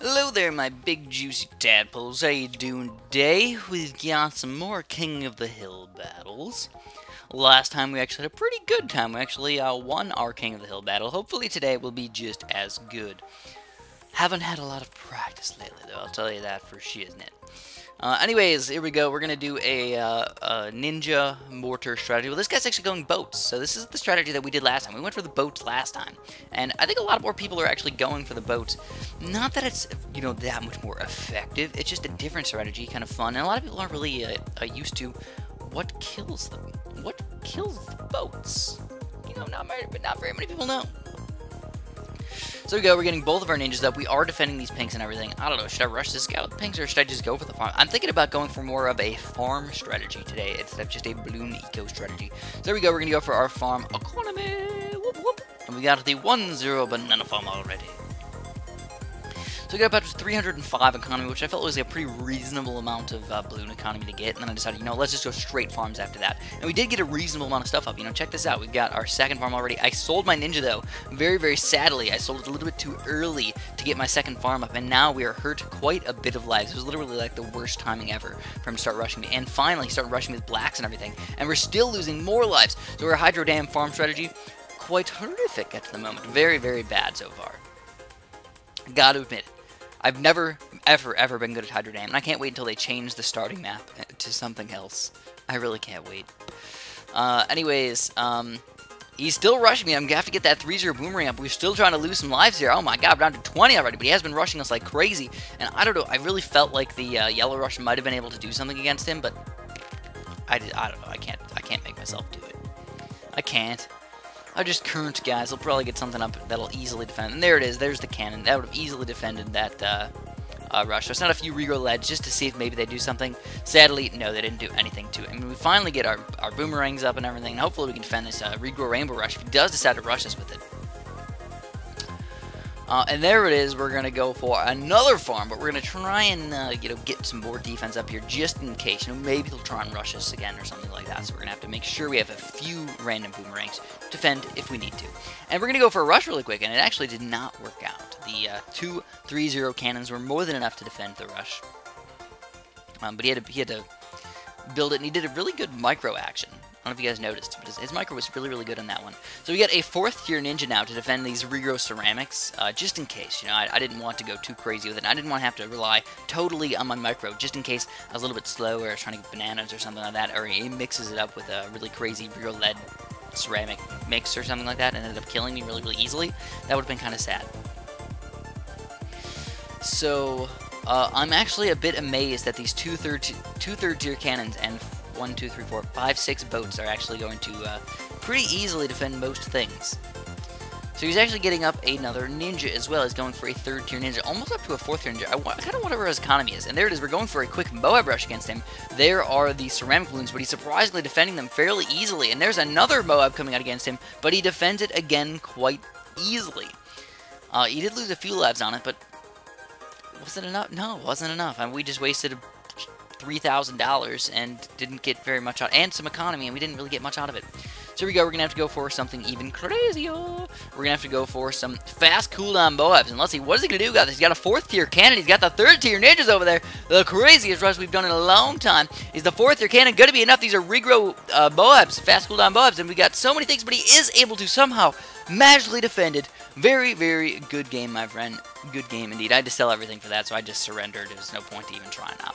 Hello there, my big juicy tadpoles. How you doing today? We've got some more King of the Hill battles. Last time we actually had a pretty good time. We actually won our King of the Hill battle. Hopefully today will be just as good. Haven't had a lot of practice lately, though. I'll tell you that for shiznit. Anyways, here we go. We're going to do a ninja mortar strategy. Well, this guy's actually going boats. So this is the strategy that we did last time. We went for the boats last time. And I think a lot more people are actually going for the boats. Not that it's, that much more effective. It's just a different strategy, kind of fun. And a lot of people aren't really used to what kills them. What kills the boats? Not very many people know. So we go, we're getting both of our ninjas up. We are defending these pinks and everything. I don't know, should I rush this guy with the pinks or should I just go for the farm? I'm thinking about going for more of a farm strategy today instead of just a balloon eco strategy. So there we go, we're going to go for our farm economy. Whoop, whoop. And we got the 1-0 banana farm already. So we got about 305 economy, which I felt was a pretty reasonable amount of balloon economy to get. And then I decided, let's just go straight farms after that. And we did get a reasonable amount of stuff up. Check this out. We've got our second farm already. I sold my ninja, though. Very, very sadly, I sold it a little bit too early to get my second farm up. And now we are hurt quite a bit of lives. It was literally like the worst timing ever for him to start rushing me. And finally, he started rushing me with blacks and everything. And we're still losing more lives. So our hydro dam farm strategy, quite horrific at the moment. Very, very bad so far. Gotta admit it. I've never, ever been good at Hydro Dam, and I can't wait until they change the starting map to something else. I really can't wait. Anyways, he's still rushing me. I'm going to have to get that 3-0 boomerang up. We're still trying to lose some lives here. Oh my god, we're down to 20 already, but he has been rushing us like crazy. And I don't know, I really felt like the yellow rush might have been able to do something against him, but I don't know. I can't make myself do it. I can't. I just current, guys. I'll probably get something up that'll easily defend. And there it is. There's the cannon. That would have easily defended that rush. So it's not a few regrow leads just to see if maybe they do something. Sadly, no, they didn't do anything to it. I mean, we finally get our boomerangs up and everything. And hopefully we can defend this regrow rainbow rush if he does decide to rush us with it. And there it is. We're going to go for another farm, but we're going to try and, get some more defense up here just in case. Maybe they'll try and rush us again or something like that. So we're going to have to make sure we have a few random boomerangs to defend if we need to. And we're going to go for a rush really quick, and it actually did not work out. The 2-3-0 cannons were more than enough to defend the rush. But he had to build it, and he did a really good micro action. I don't know if you guys noticed, but his micro was really, really good on that one. So we got a 4th tier ninja now to defend these regrow ceramics, just in case. I didn't want to go too crazy with it. I didn't want to have to rely totally on my micro, just in case I was a little bit slow or I was trying to get bananas or something like that, or he mixes it up with a really crazy regrow lead ceramic mix or something like that and ended up killing me really, really easily. That would have been kind of sad. So I'm actually a bit amazed that these two third tier cannons and 1, 2, 3, 4, 5, 6 boats are actually going to pretty easily defend most things. So he's actually getting up another ninja as well. He's going for a 3rd tier ninja, almost up to a 4th tier ninja. I kind of wonder where his economy is. And there it is. We're going for a quick Moab rush against him. There are the ceramic balloons, but he's surprisingly defending them fairly easily. And there's another Moab coming out against him, but he defends it again quite easily. He did lose a few lives on it, but was it enough? No, it wasn't enough. I mean, we just wasted $3,000 and didn't get very much out, and some economy, and we didn't really get much out of it. So here we go, we're gonna have to go for something even crazier. We're gonna have to go for some fast cooldown Moabs, and let's see, what is he gonna do, guys? He's got a 4th tier cannon, he's got the 3rd tier ninjas over there. The craziest rush we've done in a long time. Is the 4th tier cannon gonna be enough? These are regrow Moabs, fast cooldown Moabs, and we got so many things, but he is able to somehow magically defend it. Very, very good game, my friend. Good game indeed. I had to sell everything for that, so I just surrendered. There's no point to even trying out.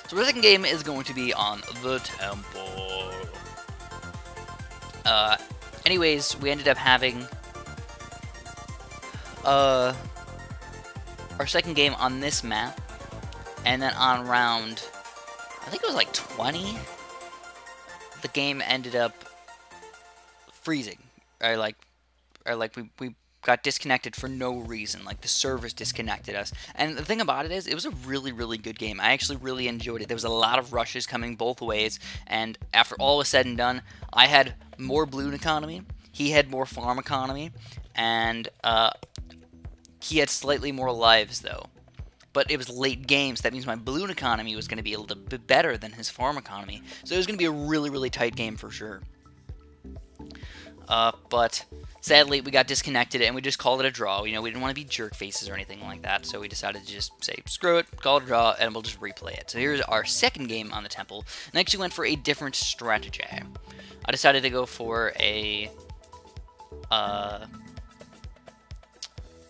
So the second game is going to be on the temple. Anyways, we ended up having our second game on this map, and then on round, I think it was like 20, the game ended up freezing, or like we got disconnected for no reason. Like, the servers disconnected us. And the thing about it is, it was a really, really good game. I actually really enjoyed it. There was a lot of rushes coming both ways, and after all was said and done, I had more balloon economy, he had more farm economy, and he had slightly more lives, though. But it was late game, so that means my balloon economy was going to be a little bit better than his farm economy. So it was going to be a really, really tight game for sure. But sadly, we got disconnected, and we just called it a draw. You know, we didn't want to be jerk faces or anything like that, so we decided to just say, screw it, call it a draw, and we'll just replay it. So here's our second game on the temple, and I actually went for a different strategy. I decided to go for a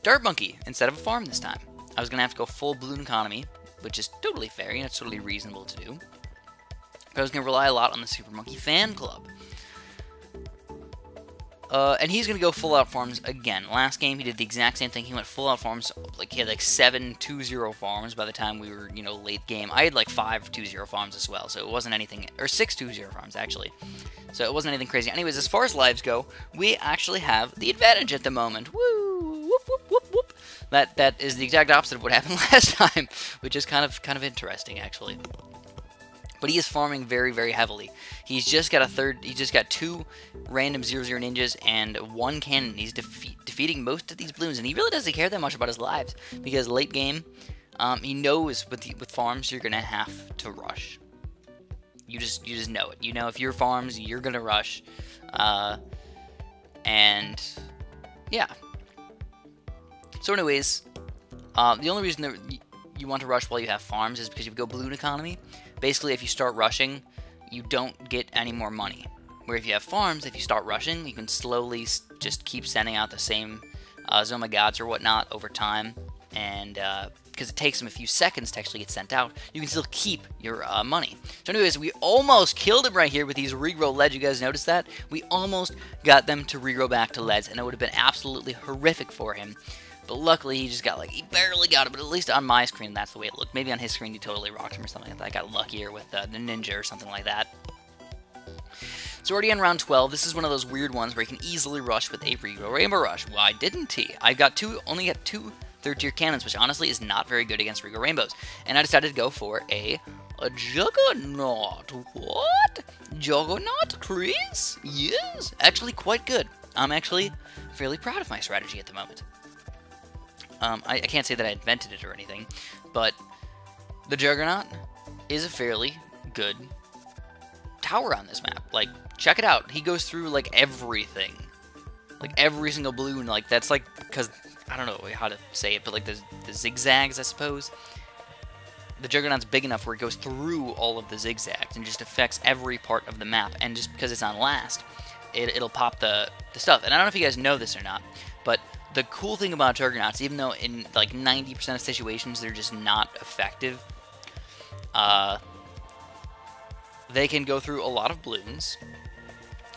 dart monkey instead of a farm this time. I was going to have to go full balloon economy, which is totally fair, and it's totally reasonable to do. But I was going to rely a lot on the Super Monkey Fan Club. And he's going to go full-out farms again. Last game, he did the exact same thing. He went full-out farms. Like, he had, like, 7 2-0 farms by the time we were, you know, late game. I had, like, 5 2-0 farms as well, so it wasn't anything... Or 6 2-0 farms, actually. So it wasn't anything crazy. Anyways, as far as lives go, we actually have the advantage at the moment. Woo! Whoop, whoop, whoop, whoop. That is the exact opposite of what happened last time, which is kind of interesting, actually. But he is farming very, very heavily. He's just got He's just got 2 random 0-0 ninjas and 1 cannon. He's defeating most of these balloons, and he really doesn't care that much about his lives because late game, he knows with farms you're gonna have to rush. You just know it. You know if your farms you're gonna rush, and yeah. So anyways, the only reason that you want to rush while you have farms is because you go balloon economy. Basically, if you start rushing, you don't get any more money. Where if you have farms, if you start rushing, you can slowly just keep sending out the same Zoma Gods or whatnot over time. And because it takes them a few seconds to actually get sent out, you can still keep your money. So anyways, we almost killed him right here with these regrow leads. You guys notice that? We almost got them to regrow back to leads, and it would have been absolutely horrific for him. But luckily, he just got, like, he barely got it, but at least on my screen, that's the way it looked. Maybe on his screen, he totally rocked him or something like that. I got luckier with the ninja or something like that. So already in round 12, this is one of those weird ones where he can easily rush with a regrow rainbow rush. Why didn't he? I got only got 2 third-tier cannons, which honestly is not very good against regrow rainbows. And I decided to go for a juggernaut. What? Juggernaut, Chris? Yes, actually quite good. I'm actually fairly proud of my strategy at the moment. I can't say that I invented it or anything, but the Juggernaut is a fairly good tower on this map. Like, check it out. He goes through, like, everything. Like, every single balloon. Like, that's, like, because, I don't know how to say it, but, like, the zigzags, I suppose. The Juggernaut's big enough where it goes through all of the zigzags and just affects every part of the map. And just because it's on last, it'll pop the stuff. And I don't know if you guys know this or not, but the cool thing about Juggernauts, even though in like 90% of situations they're just not effective, they can go through a lot of balloons,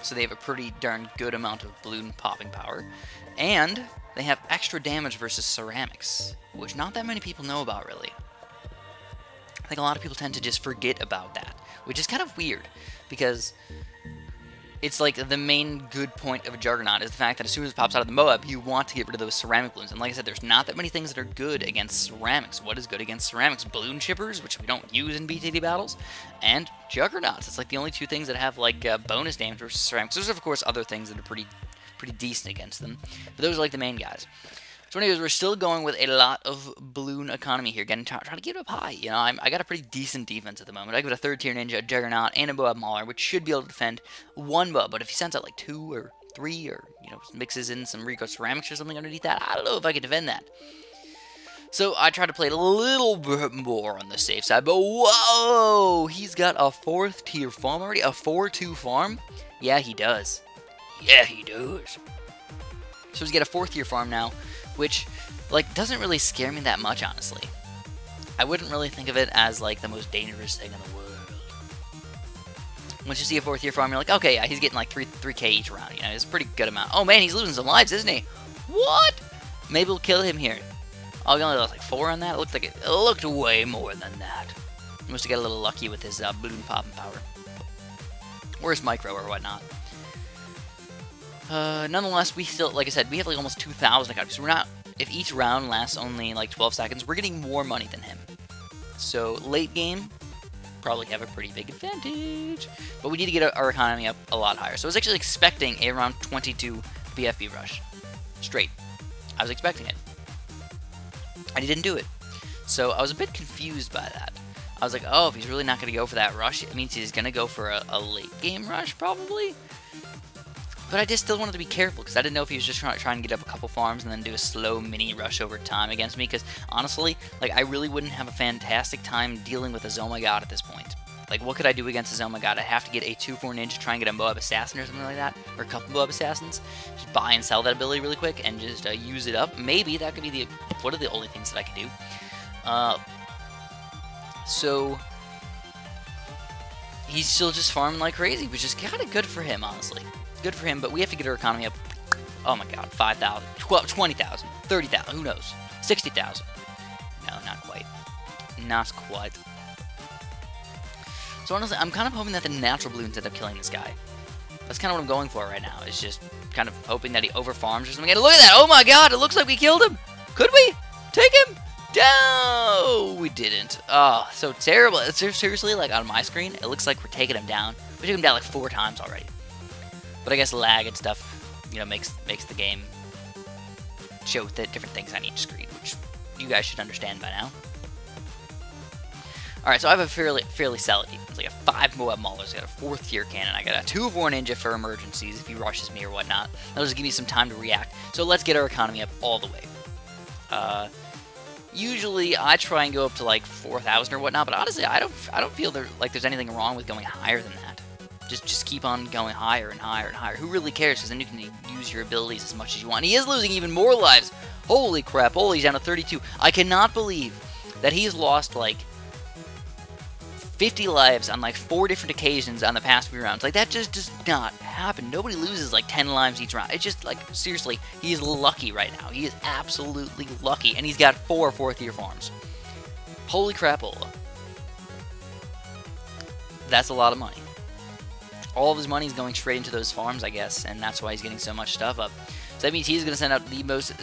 so they have a pretty darn good amount of balloon popping power, and they have extra damage versus ceramics, which not that many people know about, really. I think a lot of people tend to just forget about that, which is kind of weird, because it's like the main good point of a Juggernaut is the fact that as soon as it pops out of the Moab, you want to get rid of those ceramic balloons. And like I said, there's not that many things that are good against ceramics. What is good against ceramics? Balloon chippers, which we don't use in BTD Battles, and Juggernauts. It's like the only 2 things that have like bonus damage versus ceramics. There's of course other things that are pretty decent against them, but those are like the main guys. So anyways, we're still going with a lot of balloon economy here, trying to get up high. You know, I got a pretty decent defense at the moment. I got a 3rd-tier ninja, a Juggernaut, and a Moab Mauler, which should be able to defend 1 Moab. But if he sends out like 2 or 3, or you know, mixes in some Rico ceramics or something underneath that, I don't know if I can defend that. So I tried to play it a little bit more on the safe side, but whoa, he's got a 4th-tier farm already, a 4-2 farm. Yeah, he does. Yeah, he does. So he's got a 4th-tier farm now, which, like, doesn't really scare me that much, honestly. I wouldn't really think of it as, like, the most dangerous thing in the world. Once you see a 4th-tier farm, you're like, okay, yeah, he's getting, like, 3k each round, you know, it's a pretty good amount. Oh, man, he's losing some lives, isn't he? What? Maybe we'll kill him here. Oh, he only lost, like, 4 on that? It looked way more than that. He must have got a little lucky with his balloon popping power. Or his micro or whatnot. Nonetheless, we still, like I said, we have like almost 2,000 economy, so we're not, if each round lasts only like 12 seconds, we're getting more money than him. So, late game, probably have a pretty big advantage. But we need to get our economy up a lot higher. So I was actually expecting a round 22 BFB rush. Straight. I was expecting it. And he didn't do it. So I was a bit confused by that. I was like, oh, if he's really not going to go for that rush, it means he's going to go for a late game rush, probably? But I just still wanted to be careful, because I didn't know if he was just trying to get up a couple farms and then do a slow mini rush over time against me, because honestly, like, I really wouldn't have a fantastic time dealing with a Zomagod at this point. Like, what could I do against a Zomagod? I have to get a 2-4 ninja, try and get a Moab Assassin or something like that, or a couple Moab Assassins. Just buy and sell that ability really quick and just use it up. Maybe that could be one of the only things that I can do. So he's still just farming like crazy, which is kind of good for him, honestly. Good for him, but we have to get our economy up. Oh my god, 5,000, 20,000, 30,000, who knows? 60,000. No, not quite. Not quite. So honestly, I'm kind of hoping that the natural balloons end up killing this guy. That's kind of what I'm going for right now, is just kind of hoping that he overfarms or something. And look at that! Oh my god, it looks like we killed him! Could we? Take him down! We didn't. Oh, so terrible. Seriously, like, on my screen, it looks like we're taking him down. We took him down like 4 times already. But I guess lag and stuff, you know, makes the game show the different things on each screen, which you guys should understand by now. Alright, so I have a fairly solid team. It's like a 5 Moab Maulers, I got a 4th tier cannon, I got a 2-4 ninja for emergencies if he rushes me or whatnot. That'll just give me some time to react. So let's get our economy up all the way. Usually I try and go up to like 4,000 or whatnot, but honestly I don't feel like there's anything wrong with going higher than that. Just keep on going higher and higher and higher. Who really cares? Because then you can use your abilities as much as you want. He is losing even more lives. Holy crap! Oh, he's down to 32. I cannot believe that he's lost like 50 lives on like 4 different occasions on the past few rounds. Like, that just does not happen. Nobody loses like 10 lives each round. It's just like, seriously, he is lucky right now. He is absolutely lucky. And he's got 4 4th tier farms. Holy crapola. That's a lot of money. All of his money is going straight into those farms, I guess, and that's why he's getting so much stuff up. So that means he's going to send out the most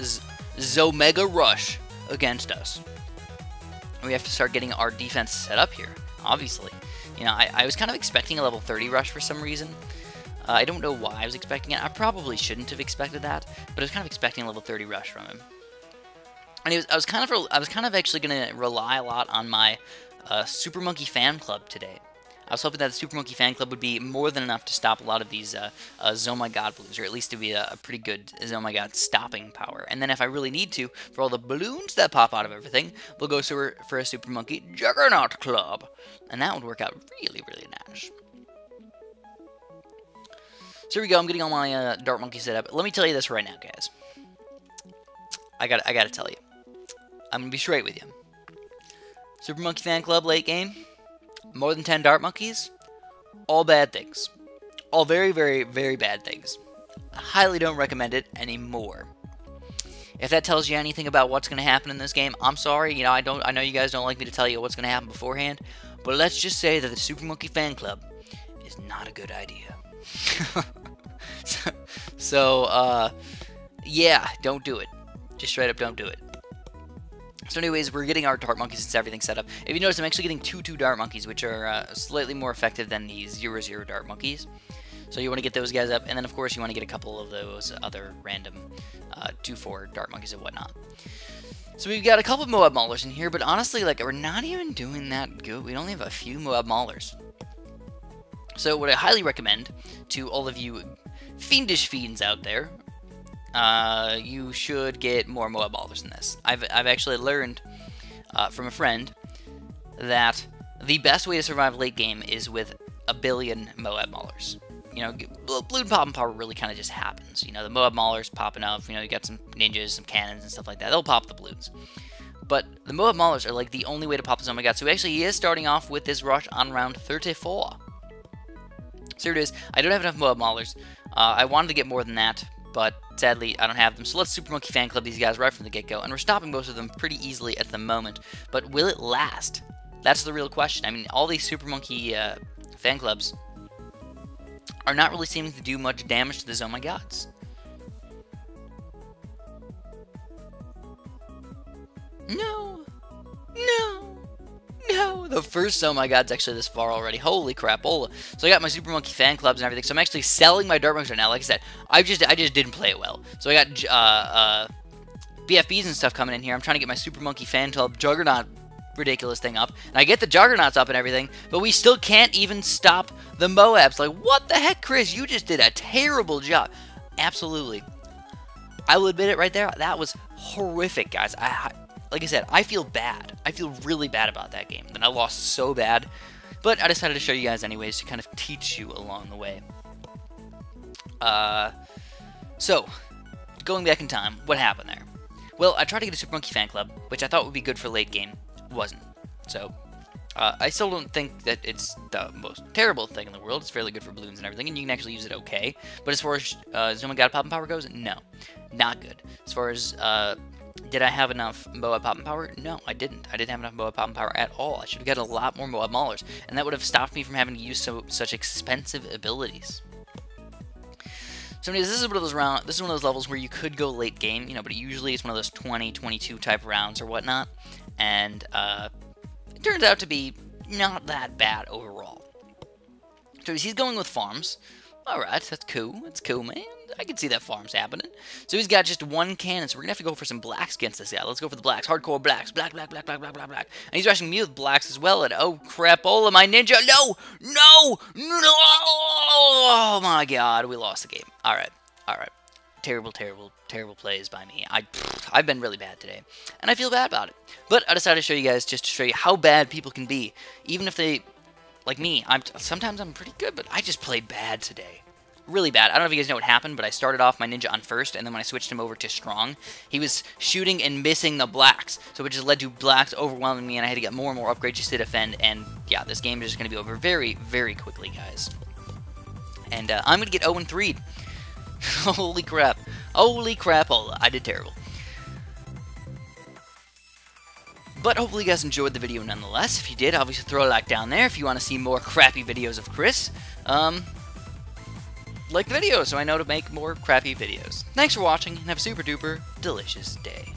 Zomega rush against us. And we have to start getting our defense set up here, obviously. You know, I was kind of expecting a level 30 rush for some reason. I don't know why I was expecting it. I probably shouldn't have expected that, but I was kind of expecting a level 30 rush from him. And I was kind of actually going to rely a lot on my Super Monkey fan club today. I was hoping that the Super Monkey fan club would be more than enough to stop a lot of these Zomagod balloons, or at least to be a pretty good Zomagod stopping power. And then if I really need to, for all the balloons that pop out of everything, we'll go for a Super Monkey Juggernaut club. And that would work out really, really nice. So here we go, I'm getting all my Dart Monkey set up. Let me tell you this right now, guys. I gotta tell you. I'm gonna be straight with you. Super Monkey fan club late game. More than 10 Dart Monkeys, all bad things. All very, very, very bad things. I highly don't recommend it anymore. If that tells you anything about what's going to happen in this game, I'm sorry. You know, I know you guys don't like me to tell you what's going to happen beforehand, but let's just say that the Super Monkey fan club is not a good idea. Yeah, don't do it. Just straight up don't do it. So anyways, we're getting our Dart Monkeys and everything set up. If you notice, I'm actually getting 2-2 Dart Monkeys, which are slightly more effective than the 0-0 Dart Monkeys. So you want to get those guys up, and then of course you want to get a couple of those other random 2-4 Dart Monkeys and whatnot. So we've got a couple of Moab Maulers in here, but honestly, like, we're not even doing that good. We only have a few Moab Maulers. So what I highly recommend to all of you fiendish fiends out there, you should get more Moab Maulers than this. I've actually learned from a friend that the best way to survive late game is with a billion Moab Maulers. You know, balloon popping power really kind of just happens. You know, the Moab Maulers popping up, you know, you got some ninjas, some cannons and stuff like that. They'll pop the balloons. But the Moab Maulers are like the only way to pop this. Oh my god. So actually he is starting off with this rush on round 34. So here it is. I don't have enough Moab Maulers. I wanted to get more than that, but sadly, I don't have them. So let's Super Monkey fan club these guys right from the get-go. And we're stopping most of them pretty easily at the moment. But will it last? That's the real question. I mean, all these Super Monkey fan clubs are not really seeming to do much damage to the Zomagods. No. No. No. The first Zomagod's actually this far already. Holy crapola. So I got my Super Monkey fan clubs and everything. So I'm actually selling my Dart Monkeys right now. Like I said, I just didn't play it well. So I got BFBs and stuff coming in here. I'm trying to get my Super Monkey fan club Juggernaut ridiculous thing up. And I get the Juggernauts up and everything, but we still can't even stop The Moab's like, what the heck, Chris? You just did a terrible job. Absolutely. I will admit it right there. That was horrific, guys. Like I said, I feel bad. I feel really bad about that game. And I lost so bad. But I decided to show you guys anyways to kind of teach you along the way. So, going back in time, what happened there? Well, I tried to get a Super Monkey fan club, which I thought would be good for late game. Wasn't. So, I still don't think that it's the most terrible thing in the world. It's fairly good for balloons and everything, and you can actually use it okay. But as far as Zuma God Pop and Power goes, no. Not good. As far as, did I have enough Moab Pop and Power? No, I didn't. I didn't have enough Moab Pop and Power at all. I should have got a lot more Moab Maulers, and that would have stopped me from having to use such expensive abilities. So anyways, this is one of those levels where you could go late game, you know, but usually it's one of those 20, 22 type rounds or whatnot, and it turns out to be not that bad overall. So he's going with farms. Alright, that's cool. That's cool, man. I can see that farms happening. So he's got just one cannon, so we're gonna have to go for some blacks against this guy. Let's go for the blacks. Hardcore blacks. Black, black, black, black, black, black, black. And he's rushing me with blacks as well, and oh crapola, my ninja. No! No! No! Oh my god, we lost the game. Alright. Alright. Terrible, terrible, terrible plays by me. I've been really bad today, and I feel bad about it. But I decided to show you guys just to show you how bad people can be, even if they, like me. Sometimes I'm pretty good, but I just played bad today, really bad. I don't know if you guys know what happened, but I started off my ninja on first, and then when I switched him over to strong, he was shooting and missing the blacks, so it just led to blacks overwhelming me, and I had to get more and more upgrades just to defend. And yeah, this game is just going to be over very, very quickly, guys. And I'm going to get 0-3. Holy crap. Holy crapola. I did terrible. But hopefully you guys enjoyed the video nonetheless. If you did, obviously throw a like down there. If you want to see more crappy videos of Chris, like the video so I know to make more crappy videos. Thanks for watching, and have a super duper delicious day.